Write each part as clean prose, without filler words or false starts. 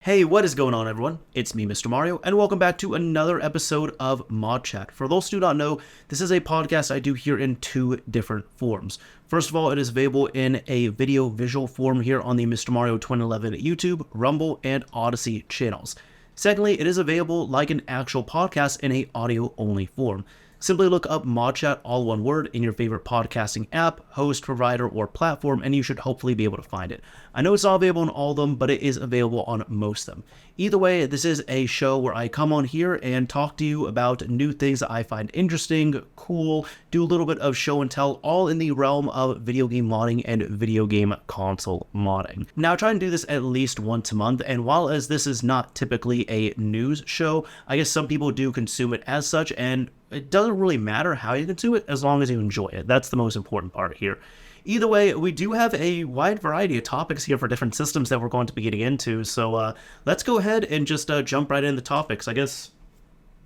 Hey, what is going on, everyone? It's me, Mr. Mario, and welcome back to another episode of ModChat. For those who do not know, this is a podcast I do here in two different forms. First of all, it is available in a video visual form here on the Mr. Mario 2011 YouTube, Rumble, and Odyssey channels. Secondly, it is available like an actual podcast in a audio-only form. Simply look up ModChat, all one word, in your favorite podcasting app, host, provider, or platform, and you should hopefully be able to find it. I know it's not available on all of them, but it is available on most of them. Either way, this is a show where I come on here and talk to you about new things that I find interesting, cool, do a little bit of show and tell, all in the realm of video game modding and video game console modding. Now, I try and do this at least once a month, and while as this is not typically a news show, I guess some people do consume it as such, and it doesn't really matter how you consume it as long as you enjoy it. That's the most important part here. Either way, we do have a wide variety of topics here for different systems that we're going to be getting into, so let's go ahead and just jump right into the topics. I guess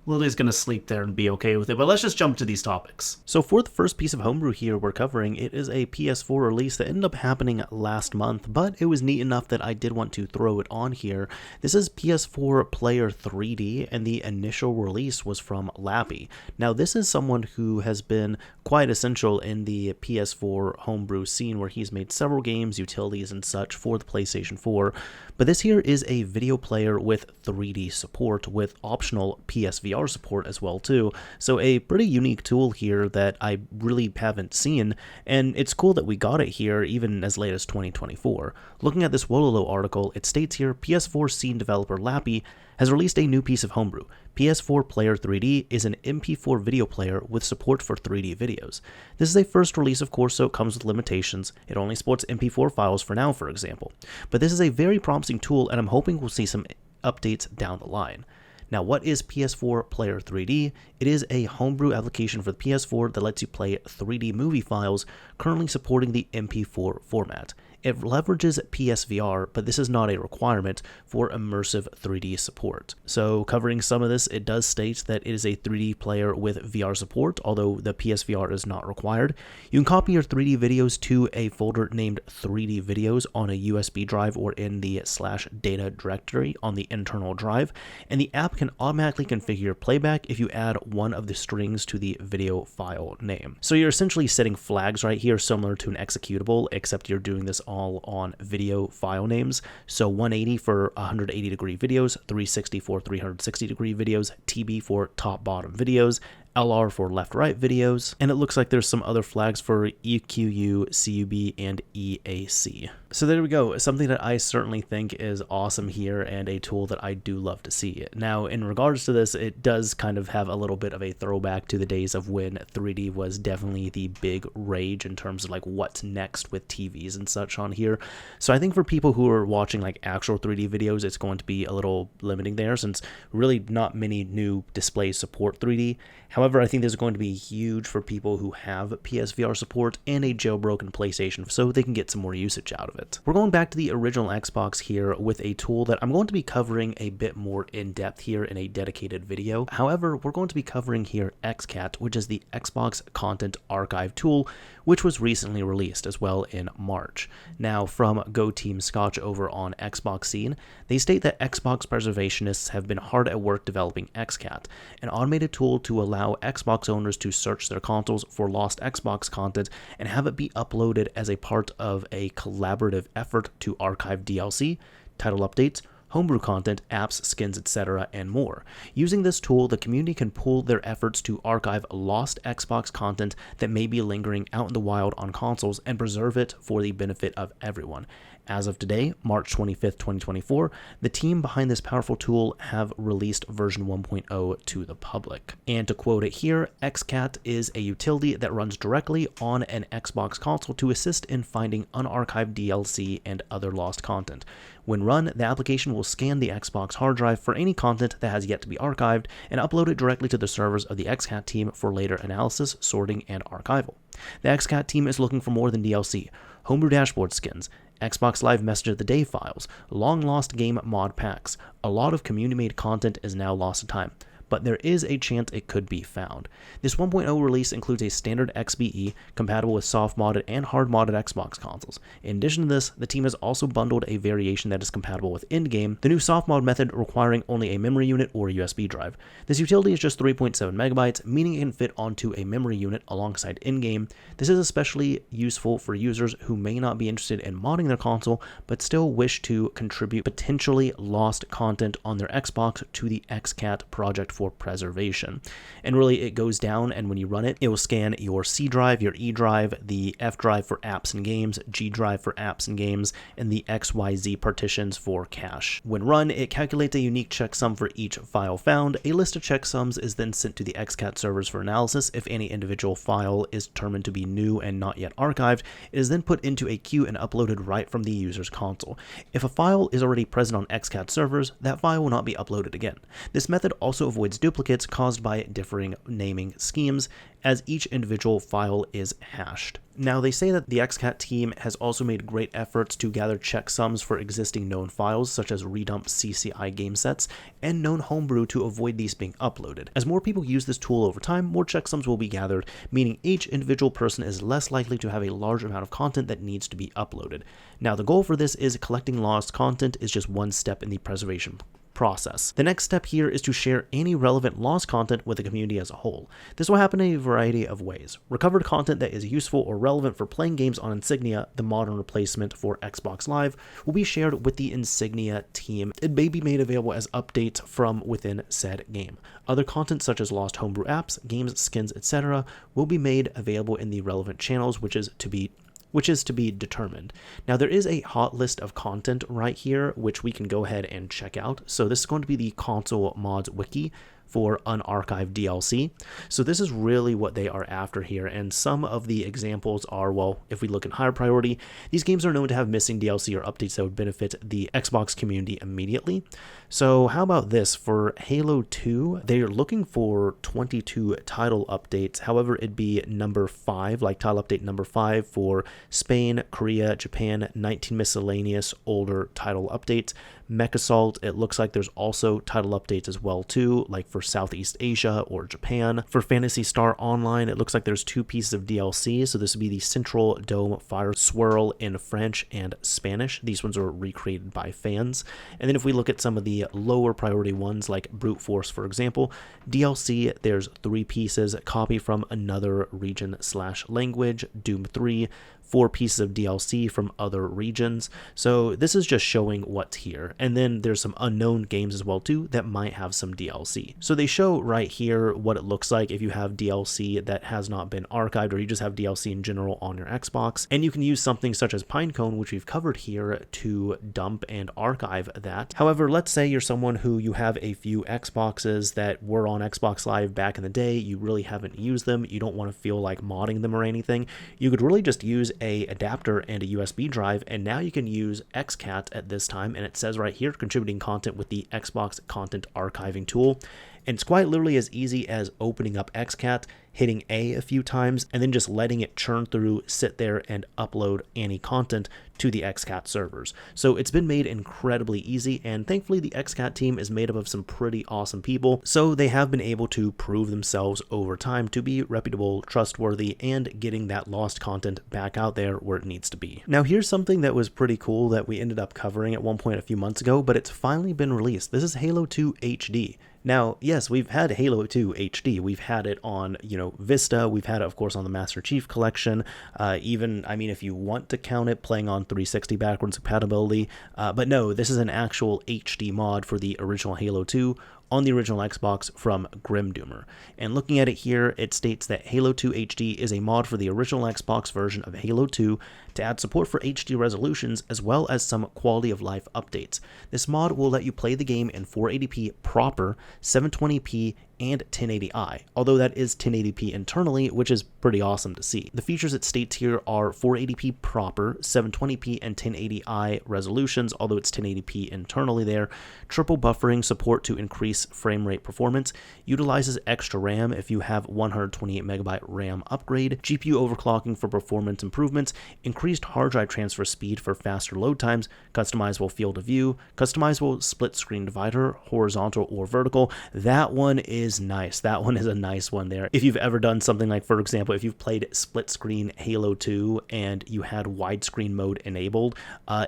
Lily's going to sleep there and be okay with it, but let's just jump to these topics. So for the first piece of homebrew here we're covering, it is a PS4 release that ended up happening last month, but it was neat enough that I did want to throw it on here. This is PS4 Player 3D, and the initial release was from Lappy. Now this is someone who has been quite essential in the PS4 homebrew scene, where he's made several games, utilities, and such for the PlayStation 4, but this here is a video player with 3D support, with optional PSVR support as well too, so a pretty unique tool here that I really haven't seen, and it's cool that we got it here even as late as 2024. Looking at this Wololo article, it states here, PS4 scene developer Lappy has released a new piece of homebrew. PS4 Player 3D is an MP4 video player with support for 3D videos. This is a first release, of course, so it comes with limitations. It only supports MP4 files for now, for example. But this is a very promising tool, and I'm hoping we'll see some updates down the line. Now, what is PS4 Player 3D? It is a homebrew application for the PS4 that lets you play 3D movie files, currently supporting the MP4 format. It leverages PSVR, but this is not a requirement for immersive 3D support. So covering some of this, it does state that it is a 3D player with VR support, although the PSVR is not required. You can copy your 3D videos to a folder named 3D videos on a USB drive or in the /data directory on the internal drive, and the app can automatically configure playback if you add one of the strings to the video file name. So you're essentially setting flags right here, similar to an executable, except you're doing this all on video file names. So 180 for 180 degree videos, 360 for 360 degree videos, TB for top bottom videos, LR for left-right videos, and it looks like there's some other flags for EQU, CUB, and EAC. So there we go, something that I certainly think is awesome here, and a tool that I do love to see. Now, in regards to this, it does kind of have a little bit of a throwback to the days of when 3D was definitely the big rage in terms of like what's next with TVs and such on here. So I think for people who are watching like actual 3D videos, it's going to be a little limiting there, since really not many new displays support 3D. However, I think this is going to be huge for people who have PSVR support and a jailbroken PlayStation, so they can get some more usage out of it. We're going back to the original Xbox here with a tool that I'm going to be covering a bit more in depth here in a dedicated video. However, we're going to be covering here XCAT, which is the Xbox Content Archive tool, which was recently released as well in March. Now, from Go Team Scotch over on Xbox Scene, they state that Xbox preservationists have been hard at work developing XCAT, an automated tool to allow Xbox owners to search their consoles for lost Xbox content and have it be uploaded as a part of a collaborative effort to archive DLC, title updates, homebrew content, apps, skins, etc., and more. Using this tool, the community can pool their efforts to archive lost Xbox content that may be lingering out in the wild on consoles and preserve it for the benefit of everyone. As of today, March 25th, 2024, the team behind this powerful tool have released version 1.0 to the public. And to quote it here, XCAT is a utility that runs directly on an Xbox console to assist in finding unarchived DLC and other lost content. When run, the application will scan the Xbox hard drive for any content that has yet to be archived and upload it directly to the servers of the XCAT team for later analysis, sorting, and archival. The XCAT team is looking for more than DLC, homebrew dashboard skins, Xbox Live Message of the Day files, long-lost game mod packs. A lot of community-made content is now lost to time. but there is a chance it could be found. This 1.0 release includes a standard XBE compatible with soft-modded and hard-modded Xbox consoles. In addition to this, the team has also bundled a variation that is compatible with in-game, the new soft-mod method requiring only a memory unit or a USB drive. This utility is just 3.7 megabytes, meaning it can fit onto a memory unit alongside in-game. This is especially useful for users who may not be interested in modding their console, but still wish to contribute potentially lost content on their Xbox to the XCAT project for preservation. And really, it goes down, and when you run it, it will scan your C drive, your E drive, the F drive for apps and games, G drive for apps and games, and the XYZ partitions for cache. When run, it calculates a unique checksum for each file found. A list of checksums is then sent to the XCAT servers for analysis. If any individual file is determined to be new and not yet archived, it is then put into a queue and uploaded right from the user's console. If a file is already present on XCAT servers, that file will not be uploaded again. This method also avoids duplicates caused by differing naming schemes, as each individual file is hashed. Now, they say that the XCAT team has also made great efforts to gather checksums for existing known files, such as redumped CCI game sets, and known homebrew to avoid these being uploaded. As more people use this tool over time, more checksums will be gathered, meaning each individual person is less likely to have a large amount of content that needs to be uploaded. Now, the goal for this is collecting lost content is just one step in the preservation process. The next step here is to share any relevant lost content with the community as a whole. This will happen in a variety of ways. Recovered content that is useful or relevant for playing games on Insignia, the modern replacement for Xbox Live, will be shared with the Insignia team. It may be made available as updates from within said game. Other content such as lost homebrew apps, games, skins, etc. will be made available in the relevant channels, which is to be determined. Now, there is a hot list of content right here, which we can go ahead and check out. So this is going to be the console mods wiki for unarchived DLC. So this is really what they are after here, and some of the examples are, well, if we look at higher priority, these games are known to have missing DLC or updates that would benefit the Xbox community immediately. So how about this? For Halo 2, they're looking for 22 title updates. However, it'd be number 5, like title update number 5 for Spain, Korea, Japan, 19 miscellaneous older title updates. Mech Assault, it looks like there's also title updates as well too, like for Southeast Asia or Japan. For Phantasy Star Online, it looks like there's 2 pieces of DLC, so this would be the Central Dome Fire Swirl in French and Spanish. These ones are recreated by fans. And then if we look at some of the lower priority ones, like Brute Force, for example, DLC, there's 3 pieces, copy from another region/language, Doom 3, 4 pieces of DLC from other regions. So this is just showing what's here. And then there's some unknown games as well too that might have some DLC. So they show right here what it looks like if you have DLC that has not been archived, or you just have DLC in general on your Xbox. And you can use something such as Pinecone, which we've covered here, to dump and archive that. However, let's say you're someone who you have a few Xboxes that were on Xbox Live back in the day, you really haven't used them, you don't want to feel like modding them or anything. You could really just use a adapter and a USB drive, and now you can use XCAT at this time, and it says right here, contributing content with the Xbox Content Archiving tool. And it's quite literally as easy as opening up XCAT, hitting A few times, and then just letting it churn through, sit there, and upload any content to the XCAT servers. So it's been made incredibly easy, and thankfully the XCAT team is made up of some pretty awesome people, so they have been able to prove themselves over time to be reputable, trustworthy, and getting that lost content back out there where it needs to be. Now, here's something that was pretty cool that we ended up covering at one point a few months ago, but it's finally been released. This is Halo 2 HD. Now, yes, we've had Halo 2 HD. We've had it on, Vista. We've had it, of course, on the Master Chief Collection. If you want to count it, playing on 360 backwards compatibility. But no, this is an actual HD mod for the original Halo 2 on the original Xbox from Grimdoomer. And looking at it here, it states that Halo 2 HD is a mod for the original Xbox version of Halo 2 to add support for HD resolutions as well as some quality of life updates. This mod will let you play the game in 480p proper, 720p, and 1080i, although that is 1080p internally, which is pretty awesome to see. The features it states here are 480p proper, 720p, and 1080i resolutions, although it's 1080p internally there, triple buffering support to increase increase frame rate performance, utilizes extra RAM if you have 128MB RAM upgrade, GPU overclocking for performance improvements, increased hard drive transfer speed for faster load times, customizable field of view, customizable split screen divider, horizontal or vertical. That one is nice. That one is a nice one there. If you've ever done something like, for example, if you've played split screen Halo 2 and you had widescreen mode enabled,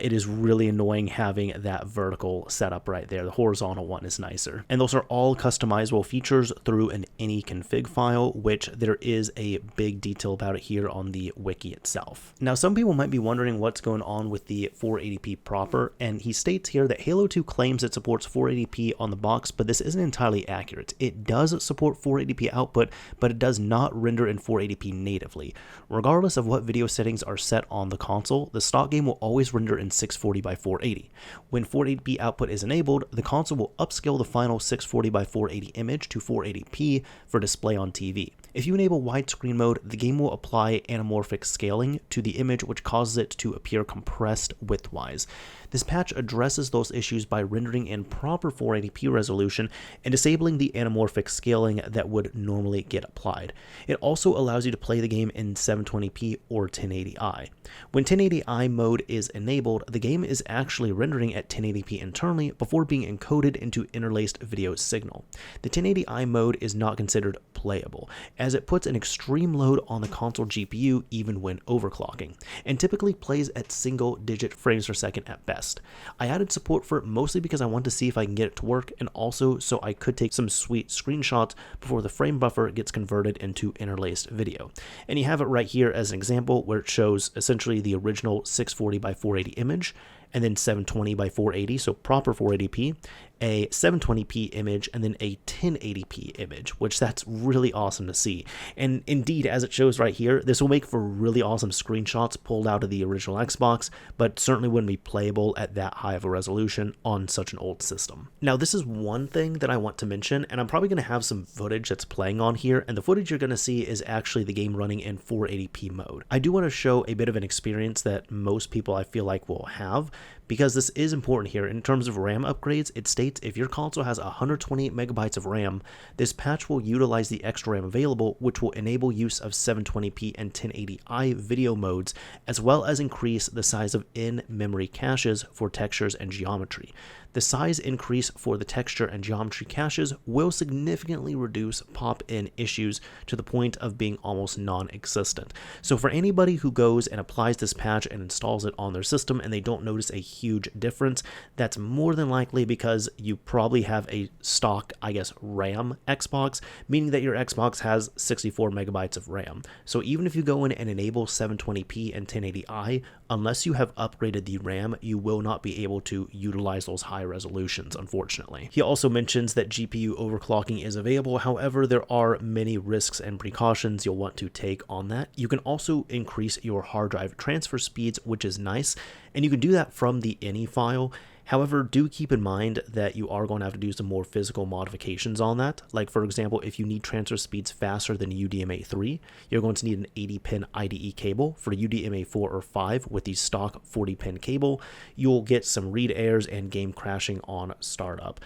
it is really annoying having that vertical setup right there. The horizontal one is nicer. And those are all customizable features through an any config file, which there is a big detail about it here on the wiki itself. Now, some people might be wondering what's going on with the 480p proper, and he states here that Halo 2 claims it supports 480p on the box, but this isn't entirely accurate. It does support 480p output, but it does not render in 480p natively. Regardless of what video settings are set on the console, the stock game will always render in 640 by 480. When 480p output is enabled, the console will upscale the final 640 by 480 image to 480p for display on TV. If you enable widescreen mode, the game will apply anamorphic scaling to the image, which causes it to appear compressed widthwise. This patch addresses those issues by rendering in proper 480p resolution and disabling the anamorphic scaling that would normally get applied. It also allows you to play the game in 720p or 1080i. When 1080i mode is enabled, the game is actually rendering at 1080p internally before being encoded into interlaced video signal. The 1080i mode is not considered playable, as it puts an extreme load on the console GPU even when overclocking, and typically plays at single-digit frames per second at best. I added support for it mostly because I wanted to see if I can get it to work, and also so I could take some sweet screenshots before the frame buffer gets converted into interlaced video. And you have it right here as an example where it shows essentially the original 640 by 480 image, and then 720 by 480, so proper 480p, a 720p image, and then a 1080p image, which that's really awesome to see. And indeed, as it shows right here, this will make for really awesome screenshots pulled out of the original Xbox, but certainly wouldn't be playable at that high of a resolution on such an old system. Now, this is one thing that I want to mention, and I'm probably going to have some footage that's playing on here, and the footage you're going to see is actually the game running in 480p mode. I do want to show a bit of an experience that most people I feel like will have, because this is important here. In terms of RAM upgrades, it states if your console has 128 megabytes of RAM, this patch will utilize the extra RAM available, which will enable use of 720p and 1080i video modes, as well as increase the size of in-memory caches for textures and geometry. The size increase for the texture and geometry caches will significantly reduce pop-in issues to the point of being almost non-existent. So for anybody who goes and applies this patch and installs it on their system and they don't notice a huge difference, that's more than likely because you probably have a stock, RAM Xbox, meaning that your Xbox has 64 megabytes of RAM. So even if you go in and enable 720p and 1080i, unless you have upgraded the RAM, you will not be able to utilize those high resolutions, unfortunately. He also mentions that GPU overclocking is available. However, there are many risks and precautions you'll want to take on that. You can also increase your hard drive transfer speeds, which is nice, and you can do that from the ini file. However, do keep in mind that you are going to have to do some more physical modifications on that. Like, for example, if you need transfer speeds faster than UDMA 3, you're going to need an 80-pin IDE cable. For UDMA 4 or 5 with the stock 40-pin cable, you'll get some read errors and game crashing on startup.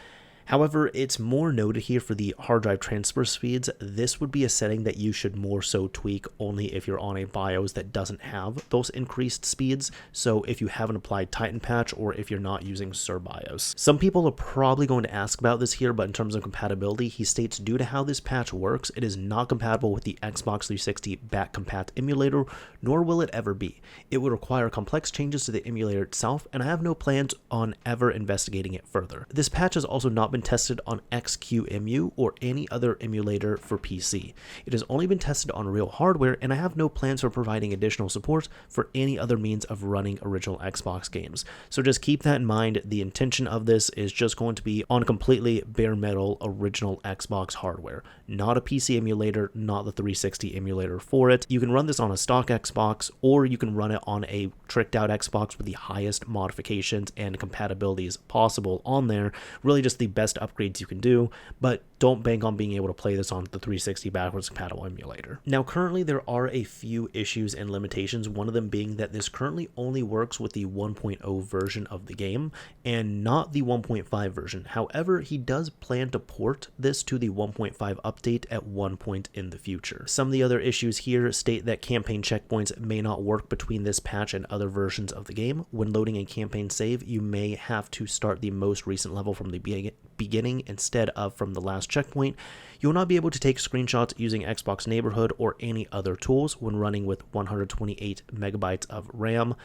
However, it's more noted here for the hard drive transfer speeds. This would be a setting that you should more so tweak only if you're on a BIOS that doesn't have those increased speeds. So if you haven't applied Titan patch or if you're not using SirBIOS. Some people are probably going to ask about this here, but in terms of compatibility, he states due to how this patch works, it is not compatible with the Xbox 360 back compat emulator, nor will it ever be. It would require complex changes to the emulator itself, and I have no plans on ever investigating it further. This patch has also not been tested on XQEMU or any other emulator for PC. It has only been tested on real hardware, and I have no plans for providing additional support for any other means of running original Xbox games. So just keep that in mind. The intention of this is just going to be on completely bare metal original Xbox hardware, not a PC emulator, not the 360 emulator for it. You can run this on a stock Xbox, or you can run it on a tricked out Xbox with the highest modifications and compatibilities possible on there. Really just the best upgrades you can do, but don't bank on being able to play this on the 360 backwards compatible emulator. Now, currently there are a few issues and limitations, one of them being that this currently only works with the 1.0 version of the game and not the 1.5 version. However, he does plan to port this to the 1.5 update at one point in the future. Some of the other issues here state that campaign checkpoints may not work between this patch and other versions of the game. When loading a campaign save, you may have to start the most recent level from the beginning instead of from the last checkpoint. You will not be able to take screenshots using Xbox Neighborhood or any other tools when running with 128 megabytes of RAM.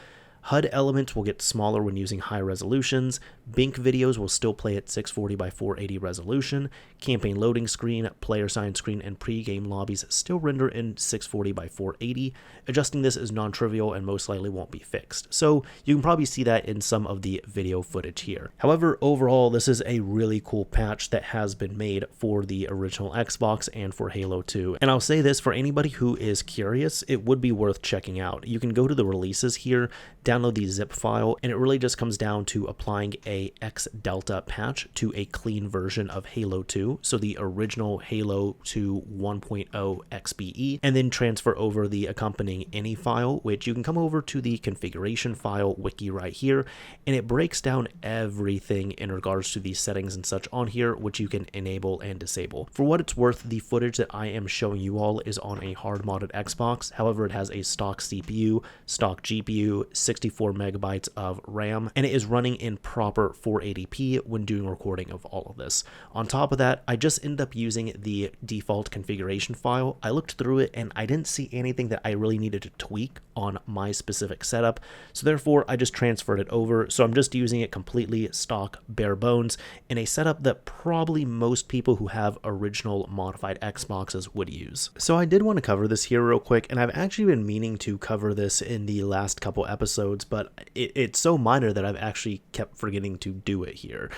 HUD elements will get smaller when using high resolutions. Bink videos will still play at 640 by 480 resolution. Campaign loading screen, player sign screen, and pre-game lobbies still render in 640 by 480. Adjusting this is non-trivial and most likely won't be fixed. So you can probably see that in some of the video footage here. However, overall, this is a really cool patch that has been made for the original Xbox and for Halo 2. And I'll say this, for anybody who is curious, it would be worth checking out. You can go to the releases here, download the zip file, and it really just comes down to applying a XDelta patch to a clean version of Halo 2, so the original Halo 2 1.0 XBE, and then transfer over the accompanying ini file, which you can come over to the configuration file wiki right here, and it breaks down everything in regards to these settings and such on here, which you can enable and disable. For what it's worth, the footage that I am showing you all is on a hard modded Xbox. However, it has a stock CPU, stock GPU, 64 megabytes of RAM, and it is running in proper 480p when doing recording of all of this. On top of that, I just ended up using the default configuration file. I looked through it and I didn't see anything that I really needed to tweak on my specific setup, so therefore I just transferred it over. So I'm just using it completely stock, bare bones, in a setup that probably most people who have original modified Xboxes would use. So I did want to cover this here real quick, and I've actually been meaning to cover this in the last couple episodes, but it's so minor that I've actually kept forgetting to do it here.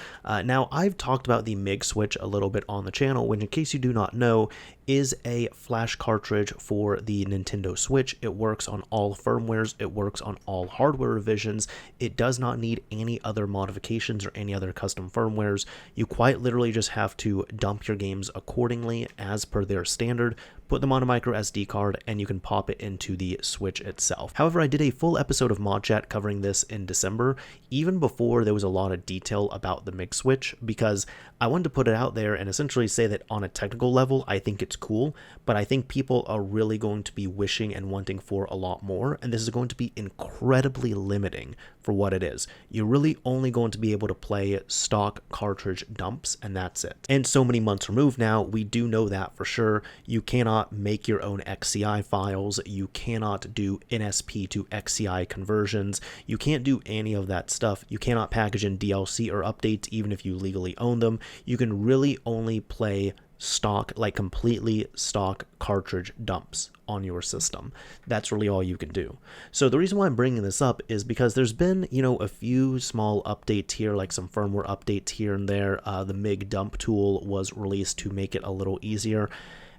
Now, I've talked about the MIG Switch a little bit on the channel, which, in case you do not know, is a flash cartridge for the Nintendo Switch. It works on all firmwares, it works on all hardware revisions, it does not need any other modifications or any other custom firmwares. You quite literally just have to dump your games accordingly as per their standard, put them on a micro SD card, and you can pop it into the Switch itself. However, I did a full episode of ModChat covering this in December, even before there was a lot of detail about the MIG Switch, because I wanted to put it out there and essentially say that on a technical level, I think it's cool, but I think people are really going to be wishing and wanting for a lot more, and this is going to be incredibly limiting for what it is. You're really only going to be able to play stock cartridge dumps, and that's it. And so many months removed now, we do know that for sure. You cannot make your own XCI files, you cannot do NSP to XCI conversions, you can't do any of that stuff. You cannot package in DLC or updates even if you legally own them. You can really only play stock, like completely stock cartridge dumps on your system. That's really all you can do. So the reason why I'm bringing this up is because there's been, a few small updates here, like some firmware updates here and there. The MIG dump tool was released to make it a little easier.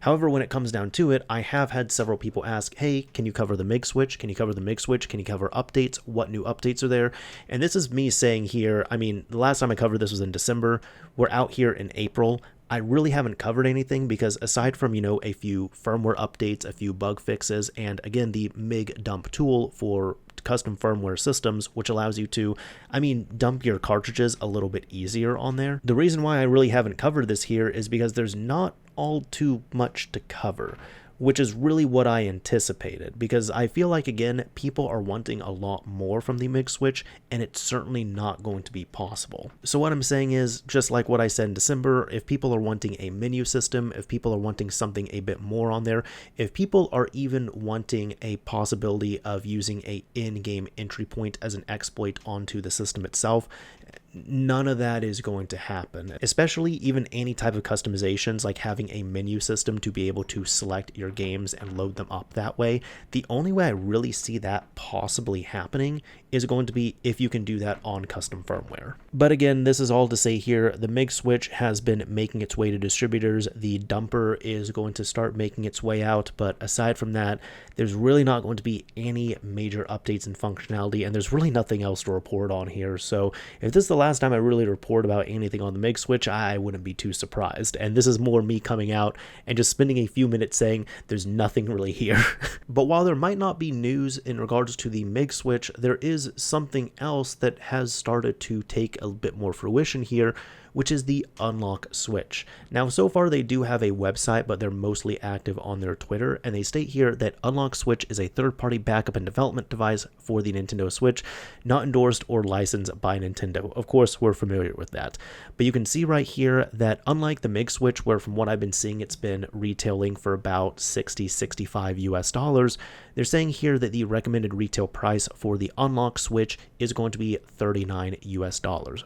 However, when it comes down to it, I have had several people ask, hey, can you cover the MIG Switch? Can you cover the MIG Switch? Can you cover updates? What new updates are there? And this is me saying here, the last time I covered this was in December. We're out here in April. I really haven't covered anything because aside from, a few firmware updates, a few bug fixes, and again, the MIG dump tool for custom firmware systems, which allows you to, dump your cartridges a little bit easier on there. The reason why I really haven't covered this here is because there's not all too much to cover, which is really what I anticipated, because I feel like, again, people are wanting a lot more from the MIG Switch, and it's certainly not going to be possible. So what I'm saying is, just like what I said in December, if people are wanting a menu system, if people are wanting something a bit more on there, if people are even wanting a possibility of using a in-game entry point as an exploit onto the system itself, none of that is going to happen, especially even any type of customizations like having a menu system to be able to select your games and load them up that way. The only way I really see that possibly happening is going to be if you can do that on custom firmware. But again, this is all to say here, the MIG Switch has been making its way to distributors. The dumper is going to start making its way out, but aside from that, there's really not going to be any major updates in functionality, and there's really nothing else to report on here. So if this this is the last time I really report about anything on the MIG Switch, I wouldn't be too surprised. And this is more me coming out and just spending a few minutes saying there's nothing really here. But while there might not be news in regards to the MIG Switch, there is something else that has started to take a bit more fruition here, which is the UnlockSwitch. Now, so far they do have a website, but they're mostly active on their Twitter, and they state here that UnlockSwitch is a third-party backup and development device for the Nintendo Switch, not endorsed or licensed by Nintendo. Of course, we're familiar with that. But you can see right here that unlike the MIG Switch, where from what I've been seeing it's been retailing for about $60-65 US, they're saying here that the recommended retail price for the UnlockSwitch is going to be $39 US.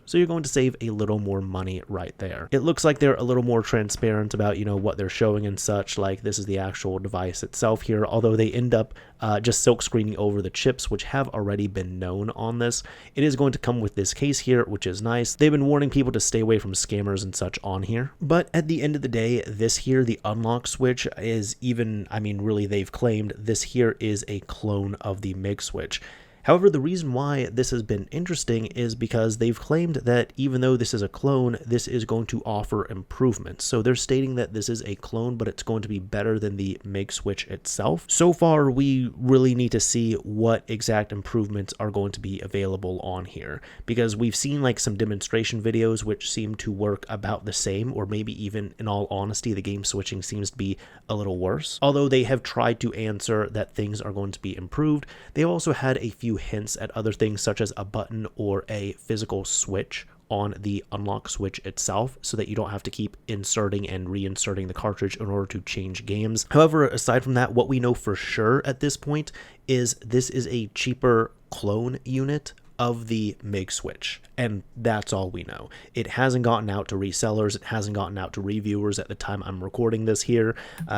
So you're going to save a little more money right there. It looks like they're a little more transparent about, what they're showing and such, like this is the actual device itself here, although they end up just silk screening over the chips, which have already been known on this. It is going to come with this case here, which is nice. They've been warning people to stay away from scammers and such on here. But at the end of the day, this here, the UnlockSwitch, is even, really they've claimed this here is a clone of the MIG Switch. However, the reason why this has been interesting is because they've claimed that even though this is a clone, this is going to offer improvements. So they're stating that this is a clone, but it's going to be better than the MIG Switch itself. So far, we really need to see what exact improvements are going to be available on here, because we've seen like some demonstration videos which seem to work about the same, or maybe even, in all honesty, the game switching seems to be a little worse. Although they have tried to answer that things are going to be improved, they also had a few hints at other things such as a button or a physical switch on the UnlockSwitch itself, so that you don't have to keep inserting and reinserting the cartridge in order to change games. However, aside from that, what we know for sure at this point is this is a cheaper clone unit of the MIG Switch, and that's all we know. It hasn't gotten out to resellers, it hasn't gotten out to reviewers at the time I'm recording this here,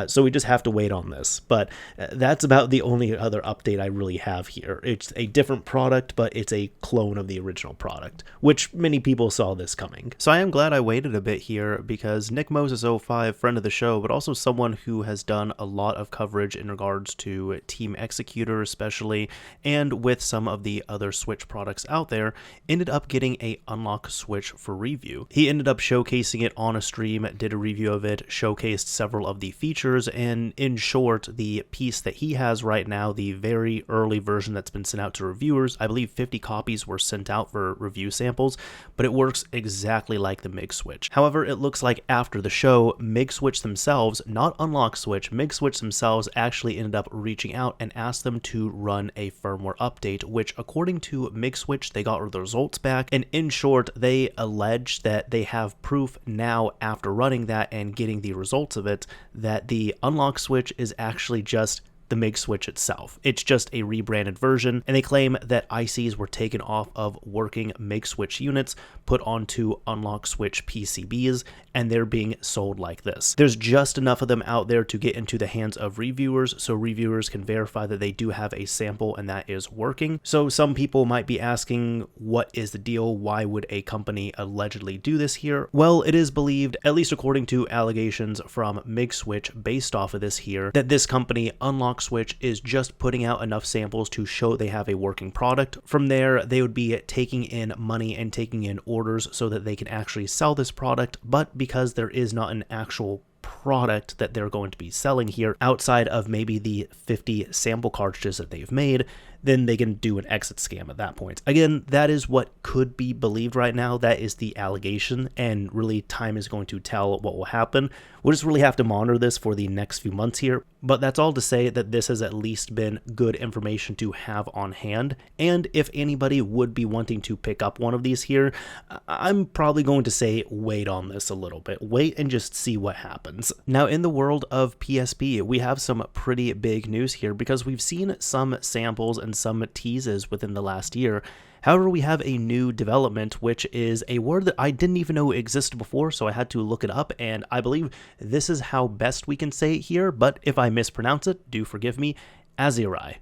so we just have to wait on this. But that's about the only other update I really have here. It's a different product, but it's a clone of the original product, which many people saw this coming. So I am glad I waited a bit here, because Nick Moses05, friend of the show, but also someone who has done a lot of coverage in regards to Team Executor especially, and with some of the other Switch products out there, ended up getting a UnlockSwitch for review. He ended up showcasing it on a stream, did a review of it, showcased several of the features, and in short, the piece that he has right now, the very early version that's been sent out to reviewers, I believe 50 copies were sent out for review samples, but it works exactly like the MIG Switch. However, it looks like after the show, MIG Switch themselves, not UnlockSwitch, MIG Switch themselves actually ended up reaching out and asked them to run a firmware update, which according to MIG Switch, they got the results back, and in short, they allege that they have proof now after running that and getting the results of it, that the UnlockSwitch is actually just the MIG Switch itself. It's just a rebranded version, and they claim that ICs were taken off of working MIG Switch units, put onto UnlockSwitch PCBs, and they're being sold like this. There's just enough of them out there to get into the hands of reviewers, so reviewers can verify that they do have a sample and that is working. So some people might be asking, what is the deal? Why would a company allegedly do this here? Well, it is believed, at least according to allegations from MIG Switch based off of this here, that this company, UnlockSwitch, is just putting out enough samples to show they have a working product. From there, they would be taking in money and taking in orders so that they can actually sell this product, but because there is not an actual product that they're going to be selling here outside of maybe the 50 sample cartridges that they've made, then they can do an exit scam at that point. Again, that is what could be believed right now. That is the allegation, and really time is going to tell what will happen. We'll just really have to monitor this for the next few months here, but that's all to say that this has at least been good information to have on hand, and if anybody would be wanting to pick up one of these here, I'm probably going to say wait on this a little bit. Wait and just see what happens. Now, in the world of PSP, we have some pretty big news here, because we've seen some samples and some teases within the last year. However, we have a new development, which is a word that I didn't even know existed before, so I had to look it up, and I believe this is how best we can say it here, but if I mispronounce it, do forgive me. Aiseirigh.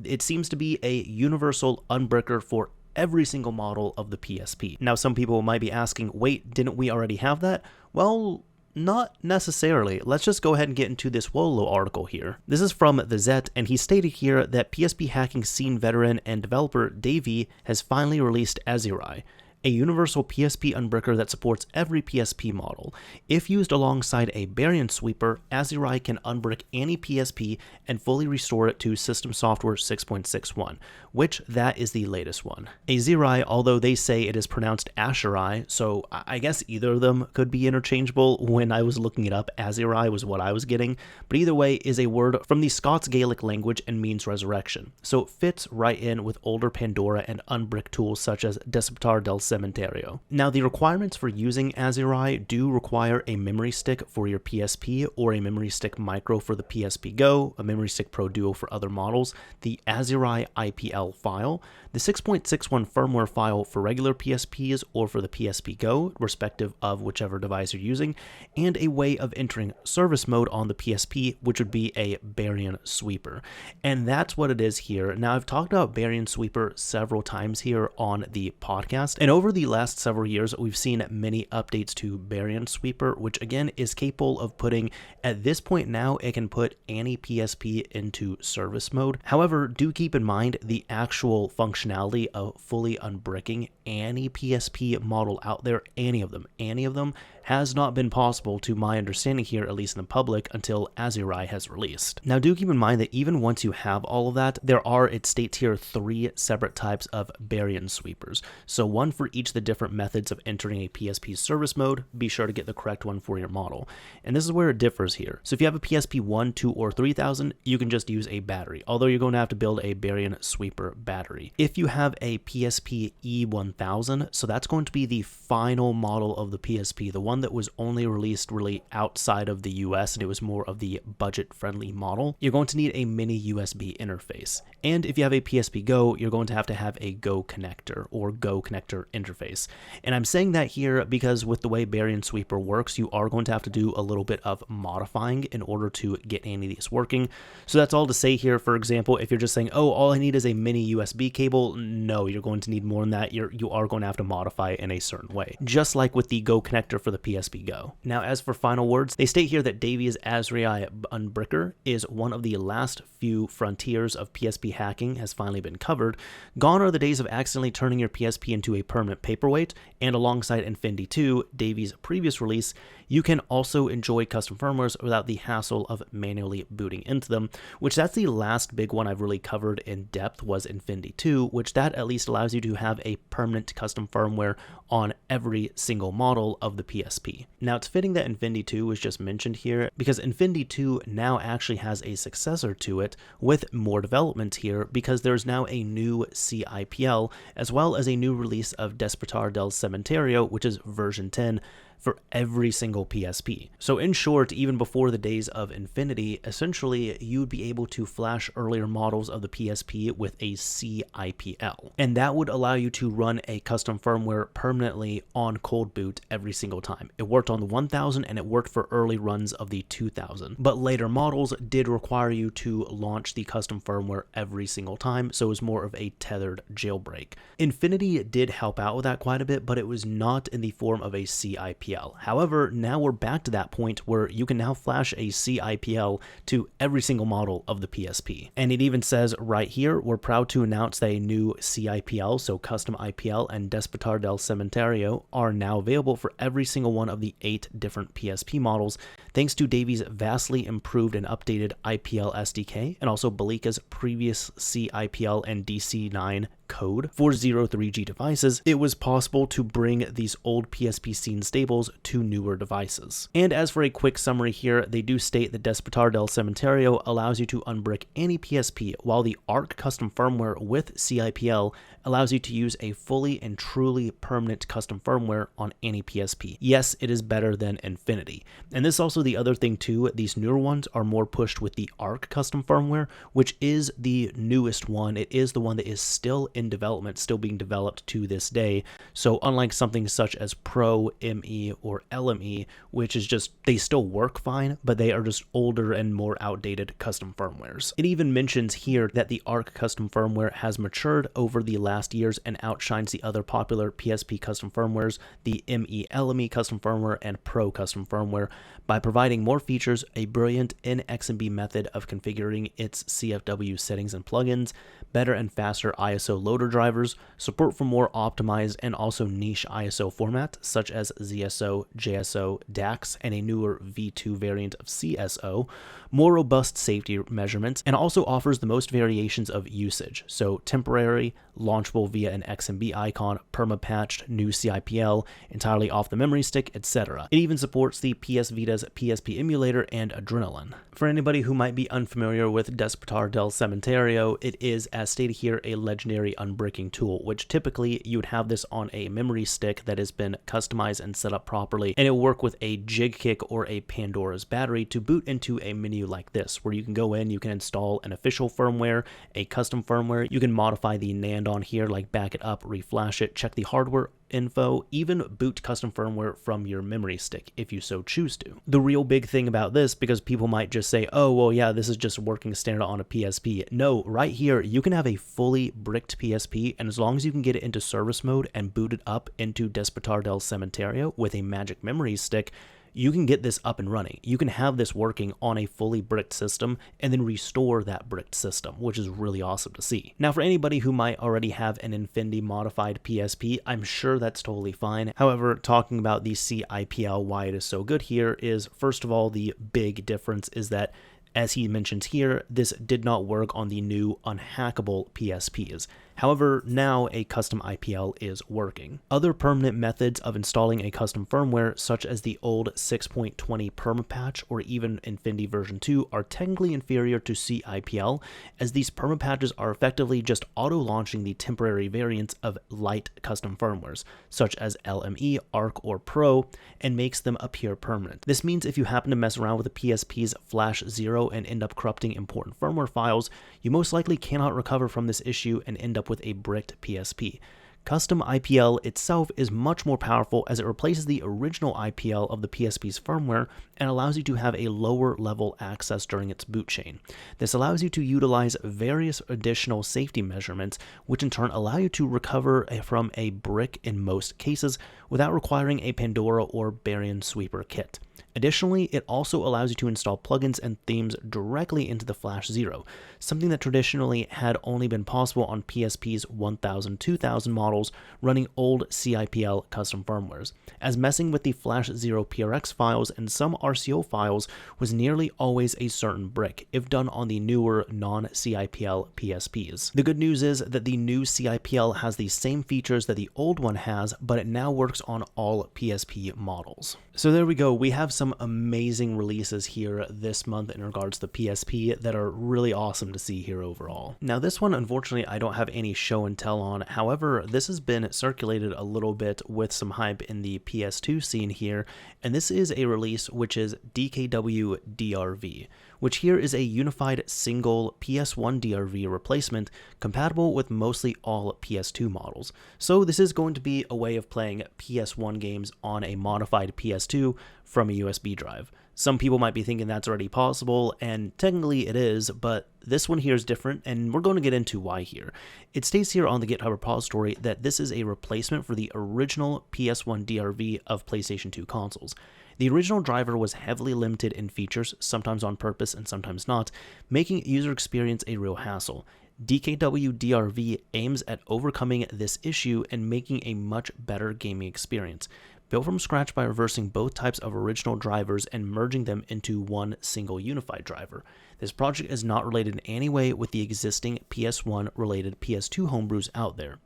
It seems to be a universal unbricker for every single model of the PSP. Now, some people might be asking, wait, didn't we already have that? Well, not necessarily. Let's just go ahead and get into this Wolo article here. This is from The Zet, and he stated here that PSP hacking scene veteran and developer Davey has finally released Aiseirigh. a universal PSP unbricker that supports every PSP model. If used alongside a Barian sweeper, Aiseirigh can unbrick any PSP and fully restore it to System Software 6.61, which that is the latest one. Aiseirigh, although they say it is pronounced Aiseirigh, so I guess either of them could be interchangeable. When I was looking it up, Aiseirigh was what I was getting, but either way is a word from the Scots Gaelic language and means resurrection, so it fits right in with older Pandora and unbrick tools such as Despertar del Cementario. Now, the requirements for using Aiseirigh do require a memory stick for your PSP or a memory stick micro for the PSP Go, a memory stick Pro Duo for other models, the Aiseirigh IPL file, the 6.61 firmware file for regular PSPs or for the PSP Go, respective of whichever device you're using, and a way of entering service mode on the PSP, which would be a Barian sweeper. And that's what it is here. Now, I've talked about Barian sweeper several times here on the podcast, and over the last several years, we've seen many updates to Barian sweeper, which again is capable of putting, at this point now, it can put any PSP into service mode. However, do keep in mind the actual functionality of fully unbricking any PSP model out there, any of them, has not been possible to my understanding here, at least in the public, until Aiseirigh has released. Now, do keep in mind that even once you have all of that, there are, it states here, 3 separate types of Barian sweepers. So one for each of the different methods of entering a PSP service mode. Be sure to get the correct one for your model. And this is where it differs here. So if you have a PSP 1, 2, or 3000, you can just use a battery, although you're going to have to build a Barian sweeper battery. If you have a PSP E1000, so that's going to be the final model of the PSP, the one that was only released really outside of the US, and it was more of the budget-friendly model, you're going to need a mini USB interface. And if you have a PSP Go, you're going to have a Go connector or Go connector interface. And I'm saying that here because with the way Barian Sweeper works, you are going to have to do a little bit of modifying in order to get any of these working. So that's all to say here. For example, if you're just saying, oh, all I need is a mini USB cable, no, you're going to need more than that. You are going to have to modify it in a certain way, just like with the Go connector for the PSP Go. Now, as for final words, they state here that Davies' Aiseirigh Unbricker is one of the last few frontiers of PSP hacking has finally been covered. Gone are the days of accidentally turning your PSP into a permanent paperweight, and alongside Infinity 2, Davies' previous release, you can also enjoy custom firmwares without the hassle of manually booting into them, which that's the last big one I've really covered in depth was Infinity 2, which that at least allows you to have a permanent custom firmware on every single model of the PSP. Now, it's fitting that Infinity 2 was just mentioned here because Infinity 2 now actually has a successor to it with more development here because there's now a new cIPL as well as a new release of Despertar del Cementario, which is version 10, for every single PSP. So in short, even before the days of Infinity, essentially you'd be able to flash earlier models of the PSP with a cIPL. And that would allow you to run a custom firmware permanently on cold boot every single time. It worked on the 1000 and it worked for early runs of the 2000. But later models did require you to launch the custom firmware every single time, so it was more of a tethered jailbreak. Infinity did help out with that quite a bit, but it was not in the form of a cIPL. However, now we're back to that point where you can now flash a cIPL to every single model of the PSP. And it even says right here, we're proud to announce that a new cIPL, so custom IPL and Despertar del Cementario, are now available for every single one of the 8 different PSP models, thanks to Davies' vastly improved and updated IPL SDK, and also Belika's previous cIPL and DC9 code for 03G devices. It was possible to bring these old PSP scene stables to newer devices. And as for a quick summary here, they do state that Despertar del Cementario allows you to unbrick any PSP, while the ARC custom firmware with cIPL allows you to use a fully and truly permanent custom firmware on any PSP. Yes, it is better than Infinity. And this is also the other thing too, these newer ones are more pushed with the ARC custom firmware, which is the newest one. It is the one that is still in development, still being developed to this day. So unlike something such as Pro, ME, or LME, which is just, they still work fine, but they are just older and more outdated custom firmwares. It even mentions here that the ARC custom firmware has matured over the last years and outshines the other popular PSP custom firmwares, the ME LME custom firmware and Pro custom firmware, by providing more features, a brilliant NXMB method of configuring its CFW settings and plugins, better and faster ISO load loader drivers, support for more optimized and also niche ISO formats such as ZSO, JSO, DAX, and a newer V2 variant of CSO, more robust safety measurements, and also offers the most variations of usage, so temporary, launchable via an XMB icon, perma-patched, new cIPL, entirely off the memory stick, etc. It even supports the PS Vita's PSP emulator and Adrenaline. For anybody who might be unfamiliar with Despertar del Cementario, it is, as stated here, a legendary unbricking tool, which typically you would have this on a memory stick that has been customized and set up properly, and it'll work with a jig kick or a Pandora's battery to boot into a menu like this, where you can go in, you can install an official firmware, a custom firmware, you can modify the NAND on here, like back it up, reflash it, check the hardware info, even boot custom firmware from your memory stick if you so choose to. The real big thing about this, because people might just say, oh, well, yeah, this is just working standard on a PSP. No, right here, you can have a fully bricked PSP, and as long as you can get it into service mode and boot it up into Despertar del Cementario with a magic memory stick, you can get this up and running. You can have this working on a fully bricked system and then restore that bricked system, which is really awesome to see. Now, for anybody who might already have an Infinity modified PSP, I'm sure that's totally fine. However, talking about the cIPL, why it is so good here is, first of all, the big difference is that, as he mentions here, this did not work on the new unhackable PSPs. However, now a custom IPL is working. Other permanent methods of installing a custom firmware, such as the old 6.20 permapatch or even Infinity version 2, are technically inferior to cIPL, as these permapatches are effectively just auto-launching the temporary variants of light custom firmwares, such as LME, ARC, or Pro, and makes them appear permanent. This means if you happen to mess around with a PSP's Flash 0 and end up corrupting important firmware files, you most likely cannot recover from this issue and end up with a bricked PSP. Custom IPL itself is much more powerful as it replaces the original IPL of the PSP's firmware and allows you to have a lower level access during its boot chain. This allows you to utilize various additional safety measurements, which in turn allow you to recover from a brick in most cases without requiring a Pandora or Barian sweeper kit. Additionally, it also allows you to install plugins and themes directly into the Flash 0, something that traditionally had only been possible on PSP's 1000, 2000 models running old cIPL custom firmwares, as messing with the Flash 0 PRX files and some RCO files was nearly always a certain brick, if done on the newer non-cIPL PSPs. The good news is that the new cIPL has the same features that the old one has, but it now works on all PSP models. So there we go, we have some amazing releases here this month in regards to the PSP that are really awesome to see here overall. Now this one, unfortunately, I don't have any show and tell on. However, this has been circulated a little bit with some hype in the PS2 scene here, and this is a release which is DKWDRV, which here is a unified single PS1 DRV replacement compatible with mostly all PS2 models. So this is going to be a way of playing PS1 games on a modified PS2 from a USB drive. Some people might be thinking that's already possible, and technically it is, but this one here is different, and we're going to get into why here. It states here on the GitHub repository that this is a replacement for the original PS1 DRV of PlayStation 2 consoles. The original driver was heavily limited in features, sometimes on purpose and sometimes not, making user experience a real hassle. DKWDRV aims at overcoming this issue and making a much better gaming experience, built from scratch by reversing both types of original drivers and merging them into one single unified driver. This project is not related in any way with the existing PS1 related PS2 homebrews out there.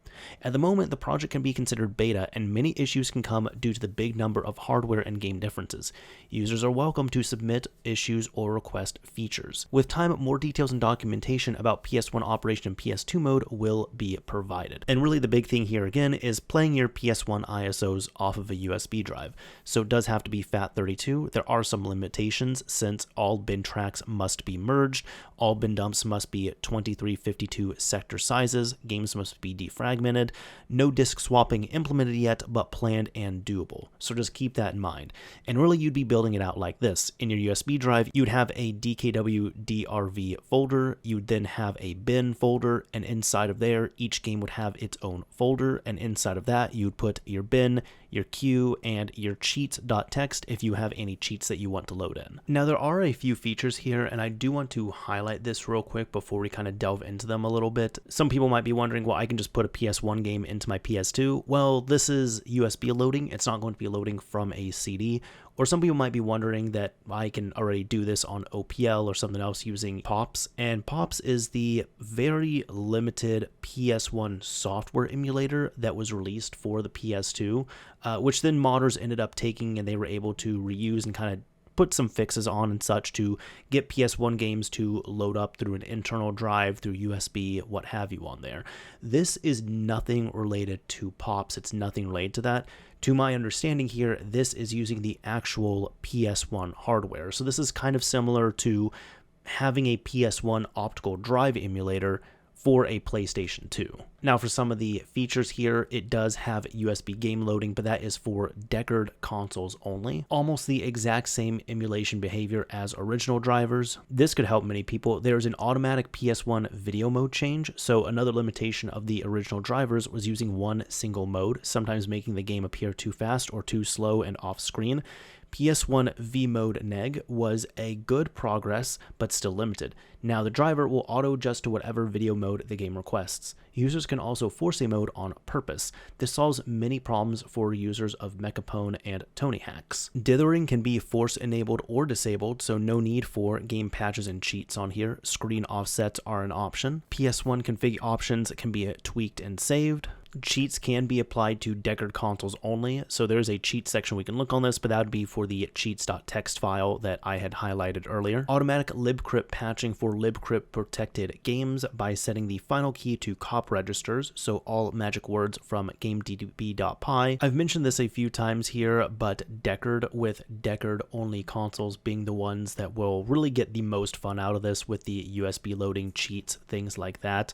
At the moment, the project can be considered beta, and many issues can come due to the big number of hardware and game differences. Users are welcome to submit issues or request features. With time, more details and documentation about PS1 operation and PS2 mode will be provided. And really the big thing here again is playing your PS1 ISOs off of a USB drive. So it does have to be FAT32. There are some limitations since all bin tracks must be merged, all bin dumps must be 2352 sector sizes, games must be defragmented, no disk swapping implemented yet, but planned and doable. So just keep that in mind. And really you'd be building it out like this. In your USB drive, you'd have a DKWDRV folder, you'd then have a bin folder, and inside of there, each game would have its own folder, and inside of that, you'd put your bin, your queue, and your cheats.txt if you have any cheats that you want to load in. Now, there are a few features here, and I do want to highlight this real quick before we kind of delve into them a little bit. Some people might be wondering, well, I can just put a PS1 game into my PS2. Well, this is USB loading. It's not going to be loading from a CD. Or some people might be wondering that I can already do this on OPL or something else using POPs. And POPs is the very limited PS1 software emulator that was released for the PS2, which then modders ended up taking, and they were able to reuse and kind of put some fixes on and such to get PS1 games to load up through an internal drive, through USB, what have you on there. This is nothing related to POPs. It's nothing related to that. To my understanding here, this is using the actual PS1 hardware. So this is kind of similar to having a PS1 optical drive emulator for a PlayStation 2. Now, for some of the features here, it does have USB game loading, but that is for Deckard consoles only. Almost the exact same emulation behavior as original drivers. This could help many people. There's an automatic PS1 video mode change, so another limitation of the original drivers was using one single mode, sometimes making the game appear too fast or too slow and off screen. PS1 V-Mode neg was a good progress, but still limited. Now, the driver will auto-adjust to whatever video mode the game requests. Users can also force a mode on purpose. This solves many problems for users of Mechapone and Tony hacks. Dithering can be force-enabled or disabled, so no need for game patches and cheats on here. Screen offsets are an option. PS1 config options can be tweaked and saved. Cheats can be applied to Deckard consoles only, so there's a cheat section we can look on this, but that would be for the cheats.txt file that I had highlighted earlier. Automatic libcrypt patching for libcrypt protected games by setting the final key to cop registers, so all magic words from gamedb.py. I've mentioned this a few times here, but Deckard with Deckard only consoles being the ones that will really get the most fun out of this with the USB loading cheats, things like that.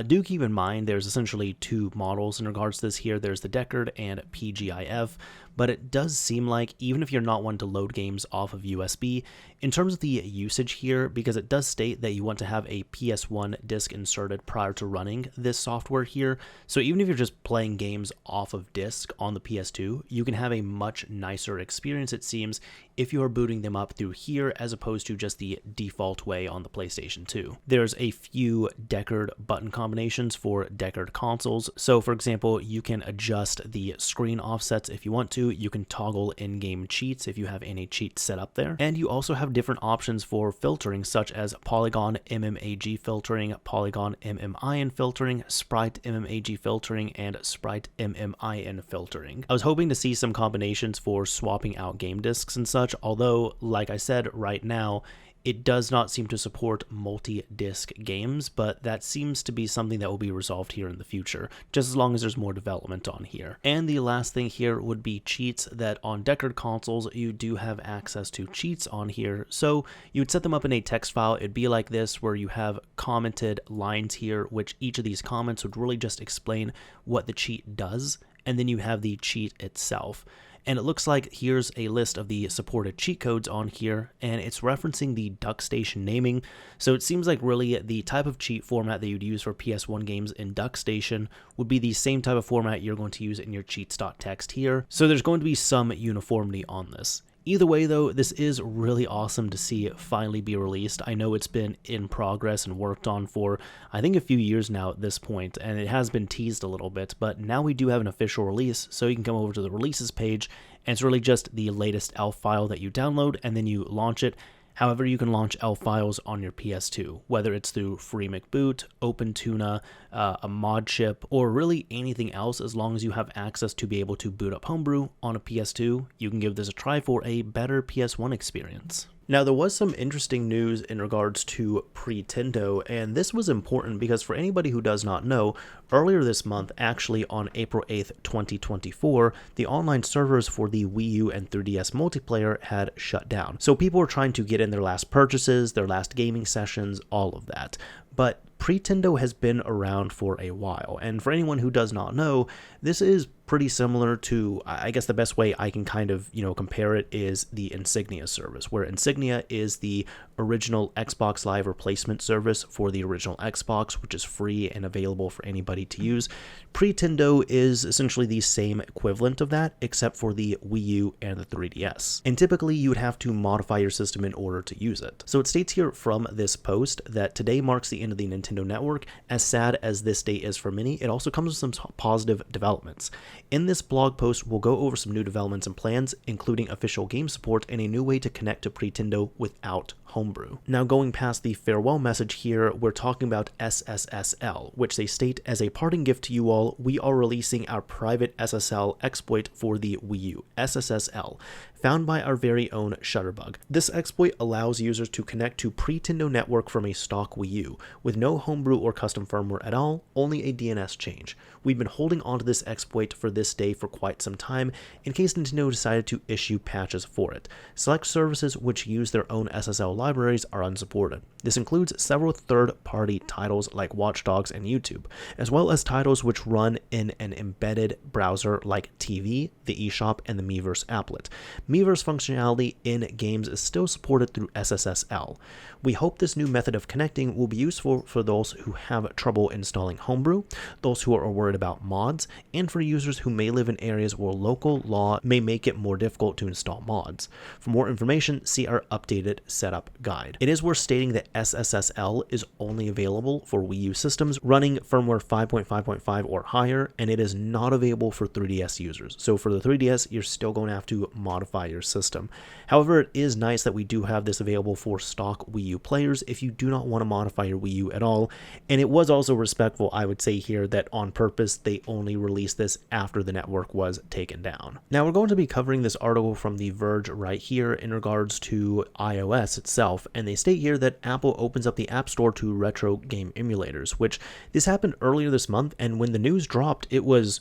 Do keep in mind there's essentially two models in regards to this here. There's the Deckard and PGIF, but it does seem like even if you're not one to load games off of USB, in terms of the usage here, because it does state that you want to have a PS1 disc inserted prior to running this software here, so even if you're just playing games off of disc on the PS2, you can have a much nicer experience, it seems, if you are booting them up through here as opposed to just the default way on the PlayStation 2. There's a few Deckard button combinations for Deckard consoles. So for example, you can adjust the screen offsets if you want to. You can toggle in-game cheats if you have any cheats set up there. And you also have different options for filtering, such as polygon MMAG filtering, polygon MMIN filtering, sprite MMAG filtering, and sprite MMIN filtering. I was hoping to see some combinations for swapping out game discs and such, although, like I said, right now, it does not seem to support multi-disc games, but that seems to be something that will be resolved here in the future, just as long as there's more development on here. And the last thing here would be cheats, that on Deckard consoles, you do have access to cheats on here. So you would set them up in a text file. It'd be like this, where you have commented lines here, which each of these comments would really just explain what the cheat does, and then you have the cheat itself. And it looks like here's a list of the supported cheat codes on here, and it's referencing the DuckStation naming. So it seems like really the type of cheat format that you'd use for PS1 games in DuckStation would be the same type of format you're going to use in your cheats.txt here. So there's going to be some uniformity on this. Either way, though, this is really awesome to see it finally be released. I know it's been in progress and worked on for, I think, a few years now at this point, and it has been teased a little bit, but now we do have an official release, so you can come over to the releases page, and it's really just the latest ELF file that you download, and then you launch it. However, you can launch ELF files on your PS2, whether it's through FreeMcBoot, OpenTuna, a mod chip, or really anything else. As long as you have access to be able to boot up Homebrew on a PS2, you can give this a try for a better PS1 experience. Now, there was some interesting news in regards to Pretendo, and this was important because for anybody who does not know, earlier this month, actually on April 8th, 2024, the online servers for the Wii U and 3DS multiplayer had shut down. So people were trying to get in their last purchases, their last gaming sessions, all of that. But Pretendo has been around for a while, and for anyone who does not know, this is pretty similar to, I guess the best way I can kind of, compare it is the Insignia service, where Insignia is the original Xbox Live replacement service for the original Xbox, which is free and available for anybody to use. Pretendo is essentially the same equivalent of that, except for the Wii U and the 3DS. And typically you would have to modify your system in order to use it. So it states here from this post that today marks the end of the Nintendo Network. As sad as this day is for many, it also comes with some positive developments. In this blog post, we'll go over some new developments and plans, including official game support and a new way to connect to Pretendo without homebrew. Now, going past the farewell message here, we're talking about SSSL, which they state, as a parting gift to you all, we are releasing our private SSL exploit for the Wii U, SSSL, found by our very own Shutterbug. This exploit allows users to connect to Pretendo network from a stock Wii U, with no homebrew or custom firmware at all, only a DNS change. We've been holding onto this exploit for this day for quite some time, in case Nintendo decided to issue patches for it. Select services which use their own SSL libraries are unsupported. This includes several third-party titles like Watch Dogs and YouTube, as well as titles which run in an embedded browser like TV, the eShop, and the Miiverse applet. Miiverse functionality in games is still supported through SSSL. We hope this new method of connecting will be useful for those who have trouble installing homebrew, those who are worried about mods, and for users who may live in areas where local law may make it more difficult to install mods. For more information, see our updated setup guide. It is worth stating that SSSL is only available for Wii U systems running firmware 5.5.5 or higher, and it is not available for 3DS users. So for the 3DS, you're still going to have to modify your system. However, it is nice that we do have this available for stock Wii U players if you do not want to modify your Wii U at all. And it was also respectful, I would say here, that on purpose they only released this after the network was taken down. Now we're going to be covering this article from The Verge right here in regards to iOS itself, and they state here that Apple opens up the App Store to retro game emulators, which this happened earlier this month, and when the news dropped, it was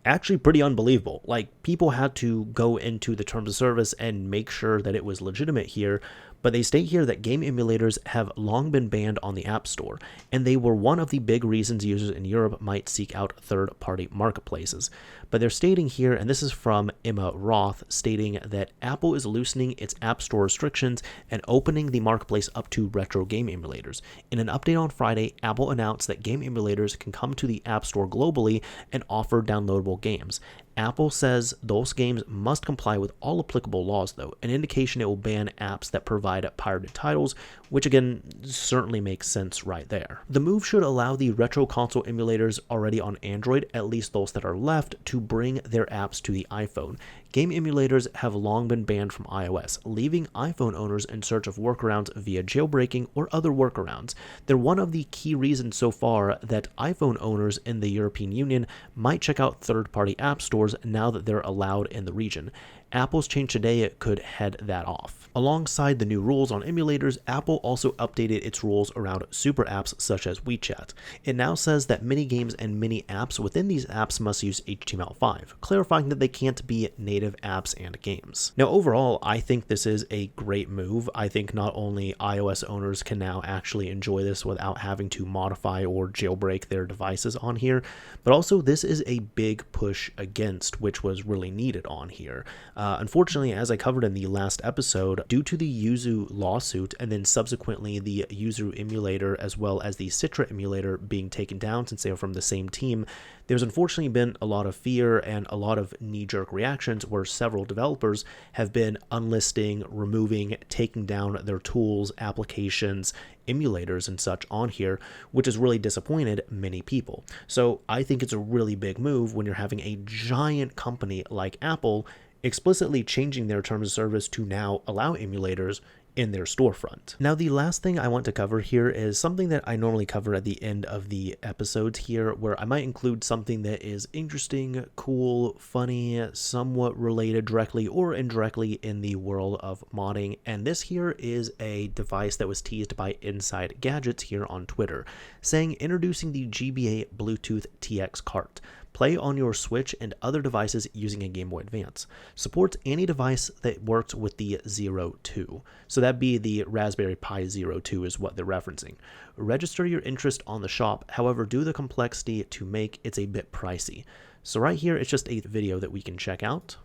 actually pretty unbelievable. Like, people had to go into the terms of service and make sure that it was legitimate here, but they state here that game emulators have long been banned on the App Store, and they were one of the big reasons users in Europe might seek out third-party marketplaces. But they're stating here, and this is from Emma Roth, stating that Apple is loosening its App Store restrictions and opening the marketplace up to retro game emulators. In an update on Friday, Apple announced that game emulators can come to the App Store globally and offer downloadable games. Apple says those games must comply with all applicable laws, though, an indication it will ban apps that provide pirated titles, which again certainly makes sense right there. The move should allow the retro console emulators already on Android, at least those that are left, to bring their apps to the iPhone. Game emulators have long been banned from iOS, leaving iPhone owners in search of workarounds via jailbreaking or other workarounds. They're one of the key reasons so far that iPhone owners in the European Union might check out third-party app stores now that they're allowed in the region. Apple's change today could head that off. Alongside the new rules on emulators, Apple also updated its rules around super apps such as WeChat. It now says that many games and many apps within these apps must use HTML5, clarifying that they can't be native apps and games. Now overall, I think this is a great move. I think not only iOS owners can now actually enjoy this without having to modify or jailbreak their devices on here, but also this is a big push against, which was really needed on here. Unfortunately, as I covered in the last episode, due to the Yuzu lawsuit and then subsequently the Yuzu emulator as well as the Citra emulator being taken down since they are from the same team, there's unfortunately been a lot of fear and a lot of knee-jerk reactions where several developers have been unlisting, removing, taking down their tools, applications, emulators and such on here, which has really disappointed many people. So I think it's a really big move when you're having a giant company like Apple explicitly changing their terms of service to now allow emulators in their storefront. Now, the last thing I want to cover here is something that I normally cover at the end of the episodes here, where I might include something that is interesting, cool, funny, somewhat related directly or indirectly in the world of modding. And this here is a device that was teased by Inside Gadgets here on Twitter, saying introducing the GBA Bluetooth TX cart. Play on your Switch and other devices using a Game Boy Advance. Supports any device that works with the Zero 2. So that'd be the Raspberry Pi Zero 2 is what they're referencing. Register your interest on the shop, however, due to the complexity to make, it's a bit pricey. So right here, it's just a video that we can check out,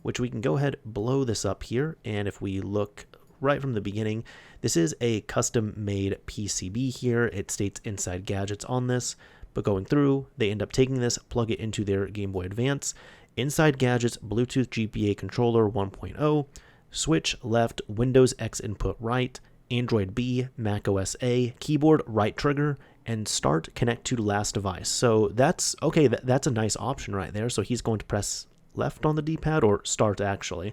which we can go ahead, blow this up here. And if we look right from the beginning, this is a custom made PCB here. It states Inside Gadgets on this, but going through, they end up taking this, plug it into their Game Boy Advance. Inside Gadgets, Bluetooth GBA controller 1.0, switch left, Windows X input right, Android B, Mac OS A, keyboard right trigger, and start connect to last device. So that's okay. That's a nice option right there. So he's going to press left on the D-pad, or start actually.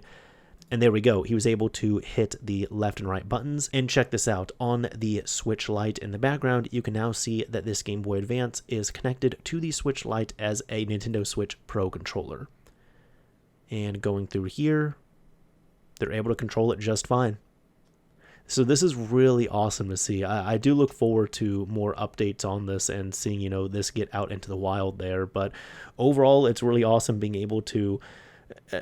And there we go. He was able to hit the left and right buttons. And check this out. On the Switch Lite in the background, you can now see that this Game Boy Advance is connected to the Switch Lite as a Nintendo Switch Pro controller. And going through here, they're able to control it just fine. So this is really awesome to see. I do look forward to more updates on this and seeing, you know, this get out into the wild there. But overall, it's really awesome being able to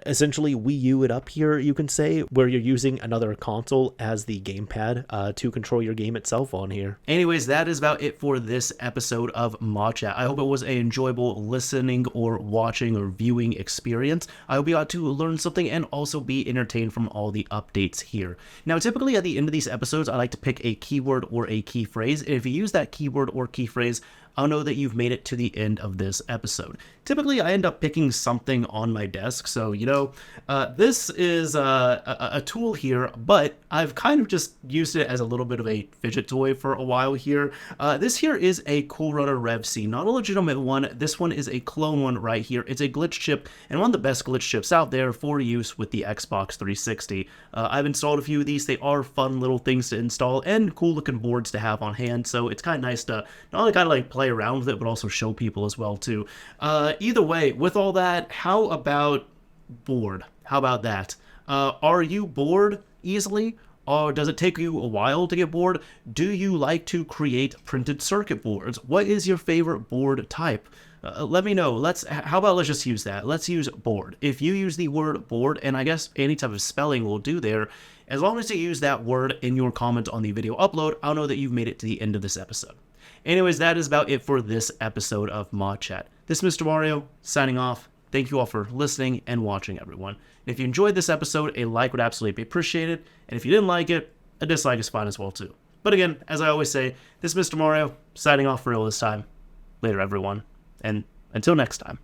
essentially Wii U it up here, you can say, where you're using another console as the gamepad to control your game itself on here. Anyways, that is about it for this episode of ModChat. I hope it was an enjoyable listening or watching or viewing experience. I hope you got to learn something and also be entertained from all the updates here. Now, typically at the end of these episodes, I like to pick a keyword or a key phrase. And if you use that keyword or key phrase, I'll know that you've made it to the end of this episode. Typically, I end up picking something on my desk, so, you know, this is a tool here, but I've kind of just used it as a little bit of a fidget toy for a while here. This here is a Cool Runner Rev C, not a legitimate one. This one is a clone one right here. It's a glitch chip, and one of the best glitch chips out there for use with the Xbox 360. I've installed a few of these. They are fun little things to install and cool looking boards to have on hand, so it's kind of nice to not only kind of like play around with it, but also show people as well too. Either way, with all that, how about bored? How about that? Are you bored easily? Or does it take you a while to get bored? Do you like to create printed circuit boards? What is your favorite board type? Let me know. How about let's just use that. Let's use board. If you use the word board, and I guess any type of spelling will do there, as long as you use that word in your comment on the video upload, I'll know that you've made it to the end of this episode. Anyways, that is about it for this episode of ModChat. This is Mr. Mario, signing off. Thank you all for listening and watching, everyone. And if you enjoyed this episode, a like would absolutely be appreciated. And if you didn't like it, a dislike is fine as well, too. But again, as I always say, this is Mr. Mario, signing off for real this time. Later, everyone. And until next time.